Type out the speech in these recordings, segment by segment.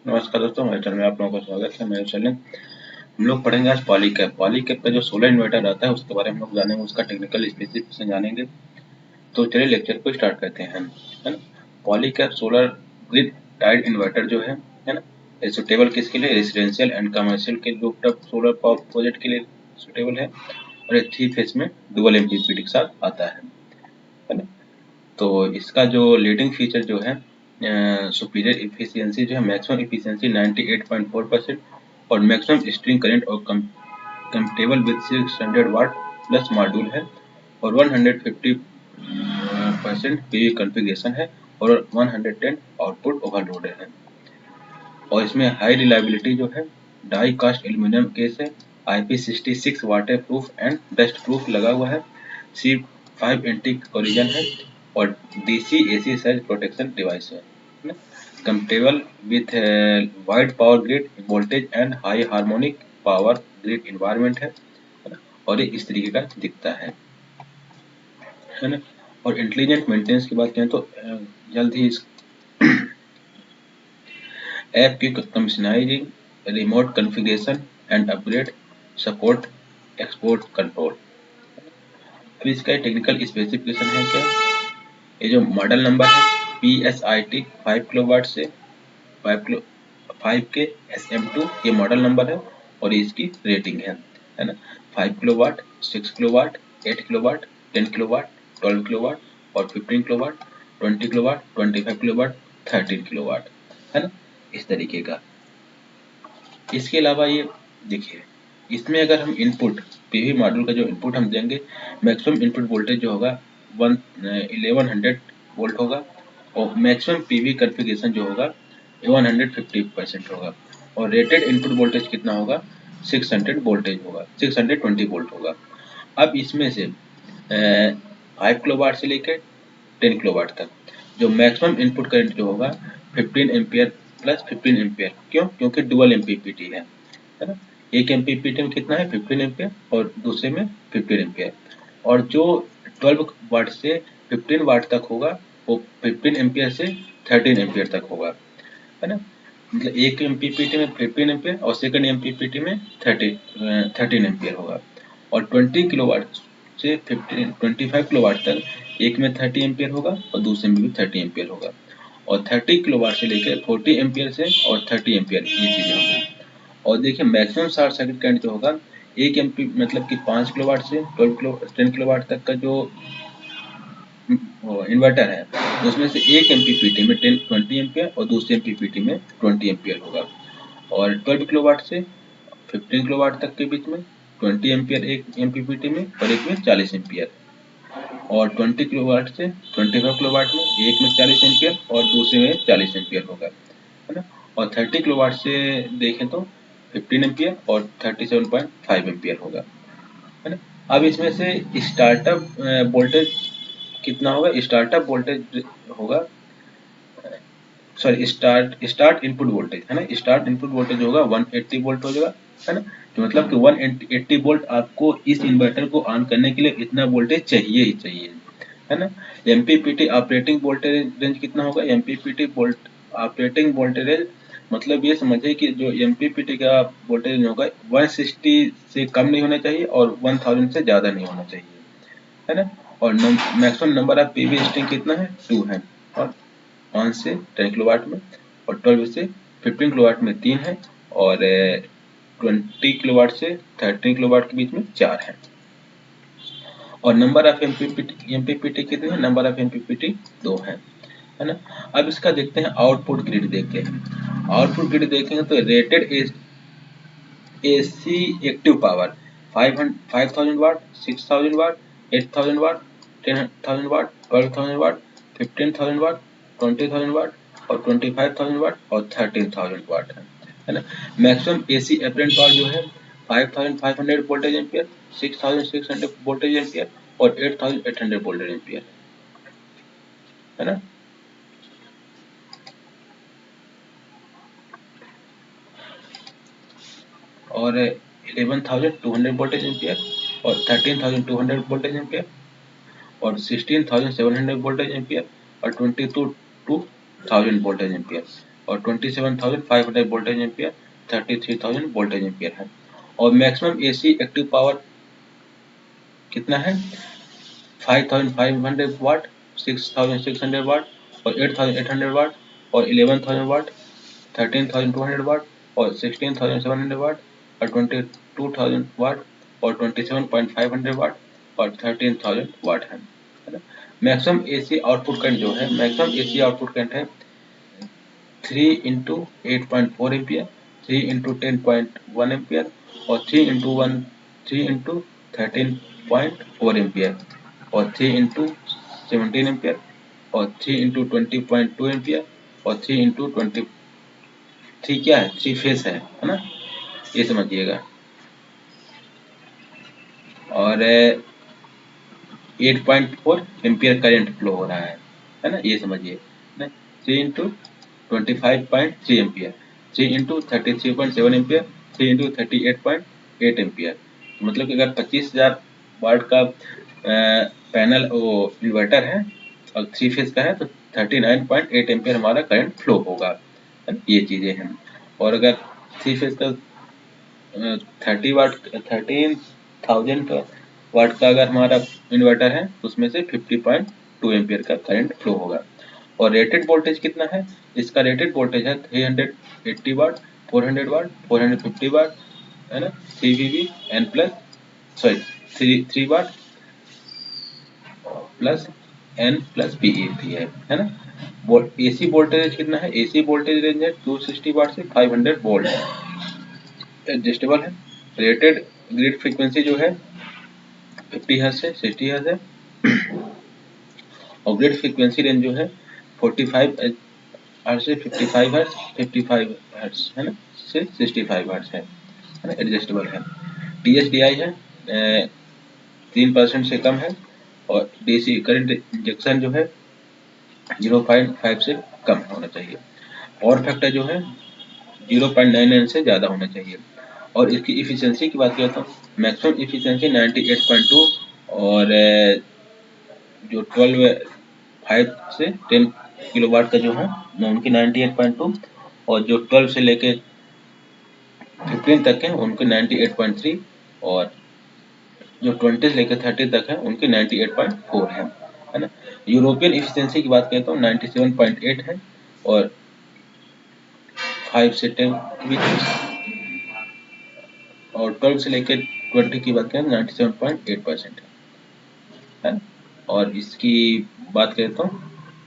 नमस्कार दोस्तों, हमारे चैनल में आप लोगों का स्वागत है। मेरे चैनल हम लोग पढ़ेंगे आज पॉलीकैब का जो सोलर इन्वर्टर आता है उसके बारे में हम लोग जानेंगे, उसका टेक्निकल स्पेसिफिकेशन जानेंगे। तो चलिए लेक्चर को स्टार्ट करते हैं, है ना। Polycab solar grid tied inverter जो है ना, ये सुटेबल किसके लिए? रेसिडेंशियल एंड कमर्शियल के रूफटॉप सोलर पावर प्रोजेक्ट के लिए सुटेबल है, और ये 3 फेज में डुअल एमपीपीटी के साथ आता है ना। तो इसका जो लीडिंग फीचर जो है, सुपीरियर इफिशियंसी जो है, मैक्सिमम इफिशियंसी 98.4% और मैक्सिमम स्ट्रिंग करंट और compatible with 600 watt plus module है, और 150% पीवी कॉन्फ़िगरेशन है, और 110 आउटपुट ओवरलोड है। और इसमें हाई रिलायबिलिटी जो है, डाई कास्ट एल्यूमिनियम केस है, IP66 water proof and dust proof लगा हुआ है, C5 एंटी कोलिजन है, और DC AC surge protection device है ना। Compatible with wide power grid voltage and high harmonic power grid environment है ना। और ये इस तरीके का दिखता है ना। और इंटेलिजेंट मेंटेनेंस की बात करें तो जल्द ही इस ऐप की customising, remote configuration and upgrade, support export control. अब इसका टेक्निकल स्पेसिफिकेशन है क्या? ये जो मॉडल नंबर है PSIT 5 किलोवाट से 5K SM2, ये मॉडल नंबर है, और ये इसकी रेटिंग है ना। 5 kilowatt, 6 kilowatt, 8 kilowatt, 10 kilowatt, 12 kilowatt और 15 किलोवाट, 20 किलोवाट, 25 किलोवाट, 13 किलोवाट, है ना, इस तरीके का। इसके अलावा ये देखिए, इसमें अगर हम इनपुट पीवी मॉड्यूल का जो इनपुट हम देंगे, मैक्सिमम इनपुट वोल्टेज जो होगा 1100 वोल्ट होगा, और मैक्सिमम पीवी कॉन्फ़िगरेशन जो होगा 150% होगा, और रेटेड इनपुट वोल्टेज कितना होगा? 600 वोल्टेज होगा, 620 वोल्ट होगा। अब इसमें से 5 किलोवाट से लेकर 10 किलोवाट तक जो मैक्सिमम इनपुट करंट जो होगा 15 एम्पियर प्लस 15 एम्पियर। क्यों? क्योंकि डुअल एमपीपीटी है ना। एक एमपीपीटी में कितना है? 15 एम्पियर, और दूसरे में 15 एम्पियर। और जो 12 वाट से 15 वाट तक होगा वो 15 एम्पियर से 13 एम्पियर तक होगा, है ना। मतलब एक एमपीपीटी में 15 एम्पियर और सेकंड एमपीपीटी में 13 एम्पियर होगा। और 20 किलोवाट से 25 किलोवाट तक एक में 30 एम्पियर होगा और दूसरे में भी 30 एम्पियर होगा। और 30 किलोवाट से लेकर 40 एम्पियर से और 30 एम्पियर ये चीजें होंगी। और देखिए मैक्सिमम शॉर्ट सर्किट करंट जो होगा 1 एमपी मतलब कि 5 किलोवाट से 10 किलोवाट तक का जो इन्वर्टर है उसमें से एक एमपीपीटी में 20 एम्पियर और दूसरे एमपीपीटी में 20 एम्पियर होगा। और 12 किलोवाट से 15 किलोवाट तक के बीच में 20 एम्पियर एक एमपीपीटी में और एक में 40 एम्पियर। और 20 किलोवाट से 25 किलोवाट में एक में 40 एम्पियर और दूसरे में 40 एम्पियर होगा, है ना। और 30 किलोवाट से देखें तो 15 एम्पियर और 37.5 एम्पियर होगा, है ना। अब इसमें से स्टार्टअप वोल्टेज कितना होगा? स्टार्टअप वोल्टेज होगा, सॉरी, स्टार्ट इनपुट वोल्टेज, है ना। स्टार्ट इनपुट वोल्टेज होगा 180 वोल्ट हो जाएगा, है ना। तो मतलब कि 180 वोल्ट आपको इस इन्वर्टर को ऑन करने के लिए इतना वोल्टेज चाहिए ही चाहिए, है ना। एमपीपीटी ऑपरेटिंग वोल्टेज रेंज कितना होगा? एमपीपीटी वोल्ट ऑपरेटिंग वोल्टेज मतलब ये समझिए कि जो एमपीपीटी का वोल्टेज होगा 160 से कम नहीं होना चाहिए और 1000 से ज़्यादा नहीं होना चाहिए, है ना। और maximum number of PV string कितना है? 2 है। और 1 से 10 किलोवाट में, और 12 से 15 किलोवाट में 3 है, और 20 किलोवाट से 13 किलोवाट के बीच में 4 है। और नंबर ऑफ एमपीपीटी कितने हैं? नंबर ऑफ एमपीपीटी 2 है ना। अब इसका देखते हैं आउटपुट ग्रिड देखते हैं। आउटपुट ग्रिड देखेंगे तो रेटेड एसी एक्टिव पावर 5000 वाट, 6000 वाट, 8000 वाट, 10000 वाट, 12000 वाट, 15000 वाट, 20000 वाट और 25000 वाट और 13000 वाट है ना। मैक्सिमम एसी अपरेंट पावर जो है 5500 वोल्टेज एम्पियर, 6600 वोल्टेज एम्पियर और 8800 वोल्टेज एम्पियर, है ना। और 11200 वोल्टेज एम्पियर और 13200 वोल्टेज एम्पियर और 16700 वोल्टेज एम्पियर और 22,000 वोल्टेज एम्पियर, और 27,500 वोल्टेज एम्पियर, 33,000 वोल्टेज एम्पियर है। और मैक्सिमम एसी एक्टिव पावर कितना है? 5,500 वाट, 6,600 वाट और 8,800 वाट और 11,000 वाट, 13,200 वाट और 16,700 वाट और 22,000 वाट और 27,500 वाट और 13,000 वाट है ना। मैक्सिमम एसी आउटपुट करंट जो है, मैक्सिमम एसी आउटपुट करंट है 3 इंटू 8.4 एम्पियर, 3 इंटू 10.1 एम्पियर और 3 इंटू 13.4 एम्पियर और 3 इंटू 17 एम्पियर और 3 इंटू 20.2 एम्पियर और 3 इंटू 23 क्या है? 3 फेस है ना, ये समझिएगा। और 8.4 एम्पियर करंट फ्लो हो रहा है ना, ये समझिए ना। 3 into 25.3 ampere, 3 into 33.7 ampere, 3 into 38.8 ampere. मतलब कि अगर 25,000 वाट का पैनल वो इन्वर्टर है और 3 फेज का है तो 39.8 एम्पियर हमारा करंट फ्लो होगा, ये चीज़ें हैं। और अगर 3 फेज का 13,000 वाट का अगर हमारा इन्वर्टर है तो उसमें से 50.2 एम्पियर का करंट फ्लो होगा। और रेटेड वोल्टेज कितना है? इसका रेटेड वोल्टेज है 380 वाट, 400 वाट, 450 वाट है ना, 3 एन प्लस सॉरी 3 वाट प्लस एन प्लस बी है ना। एसी वोल्टेज कितना है? एसी वोल्टेज रेंज है 260 वाट से 500 वोल्ट, एडजस्टेबल है। रेटेड ग्रिड फ्रीक्वेंसी जो है 50 हर्ट्ज से 60 हर्ट्ज है। और ग्रिड फ्रीक्वेंसी रेंज जो है 45 हर्ट्ज से 55 हर्ट्ज, 55 हर्ट्ज है ना, से 65 हर्ट्ज है ना, एडजस्टेबल है। DSDI है 3% से कम है। और DC करंट इंजेक्शन जो है 0.5 से कम होना चाहिए। पावर फैक्टर जो है 0.99 से ज़्यादा होना चाहिए। और इसकी इफिशियंसी की बात करता हूँ, मैक्सिमम इफिशियंसी 98.2 और जो 5 से 10 किलोवाट का जो है उनकी 98.2 और जो 12 से लेके 15 तक है उनके 98.3 और जो 20 से लेकर 30 तक है उनकी 98.4 है ना। यूरोपियन इफिशियंसी की बात करता हूँ 97.8 है और 5 से 10 की भी और 12 से लेकर 20 की बात करें 97.8% है ना। और इसकी बात करें तो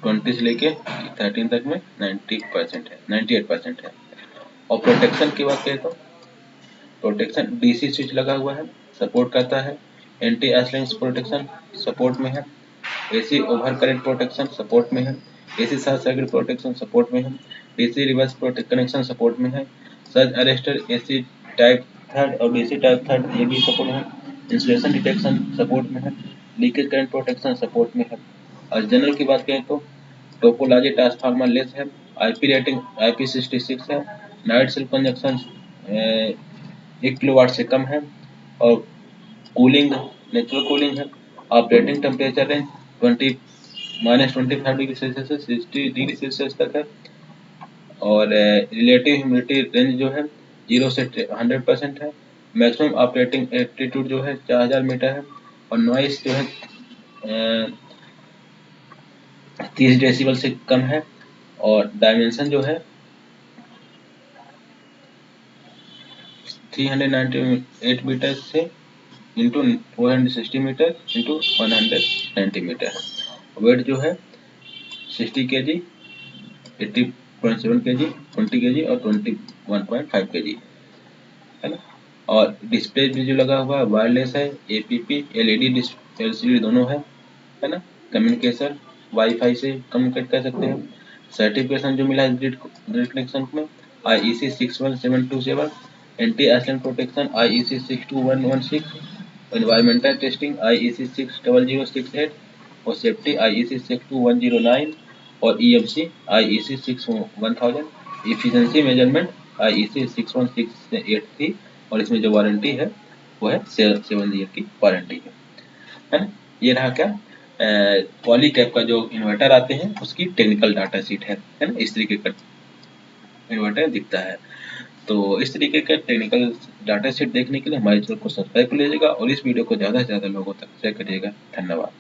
20 से लेके 13 तक में 90% है, 98% है। और प्रोटेक्शन की बात करें तो प्रोटेक्शन डीसी स्विच लगा हुआ है, सपोर्ट करता है। एंटी आइसलिंग प्रोटेक्शन सपोर्ट में है। AC over current protection support में है। AC short circuit protection support में है। डीसी रिवर्स कनेक्शन सपोर्ट में है। Surge arrester AC type third और डीसी टाइप थर्ड ये भी सपोर्ट है। इंसुलेशन डिटेक्शन सपोर्ट में है। लीकेज करंट प्रोटेक्शन सपोर्ट में है। और जनरल की बात करें तो टोपोलॉजी ट्रांसफार्मर लेस है। आईपी रेटिंग IP66 है। नाइट सेल कंजक्शन 1 किलोवाट से कम है। और कूलिंग नेचुरल कूलिंग है। Operating temperature range -25 degree Celsius से 60 डिग्री सेल्सियस तक है। और रिलेटिव ह्यूमिडिटी रेंज जो है 0 से 100% है। मैक्सिमम ऑपरेटिंग एल्टीट्यूड जो है 4000 मीटर है। और नॉइस जो है 30 डेसिबल से कम है। और डायमेंशन जो है 398 मीटर से इंटू 460 मीटर इंटू 190 मीटर है। वेट जो है 60 kg, 80.7 kg, 20 kg और 21.5 kg है ना। और डिस्प्ले भी जो लगा हुआ है वायरलेस है, APP LED LCD दोनों है ना। कम्युनिकेशन वाईफाई से कम्युनिकेट कर सकते हैं। सर्टिफिकेशन जो मिला है ग्रिड कनेक्शन में IEC 61727, anti island protection IEC 62116, environmental testing IEC 60068 और सेफ्टी IEC 62109 और EMC IEC 61000। Efficiency measurement IEC 61683 और इसमें जो वारंटी है वो है 7 ईयर की वारंटी है ना। ये रहा क्या पॉलीकैब का जो इन्वर्टर आते हैं उसकी टेक्निकल डाटा शीट है ना, इस तरीके का इन्वर्टर दिखता है। तो इस तरीके का टेक्निकल डाटा सेट देखने के लिए हमारे चैनल को सब्सक्राइब कर लीजिएगा और इस वीडियो को ज़्यादा से ज़्यादा लोगों तक शेयर करिएगा। धन्यवाद।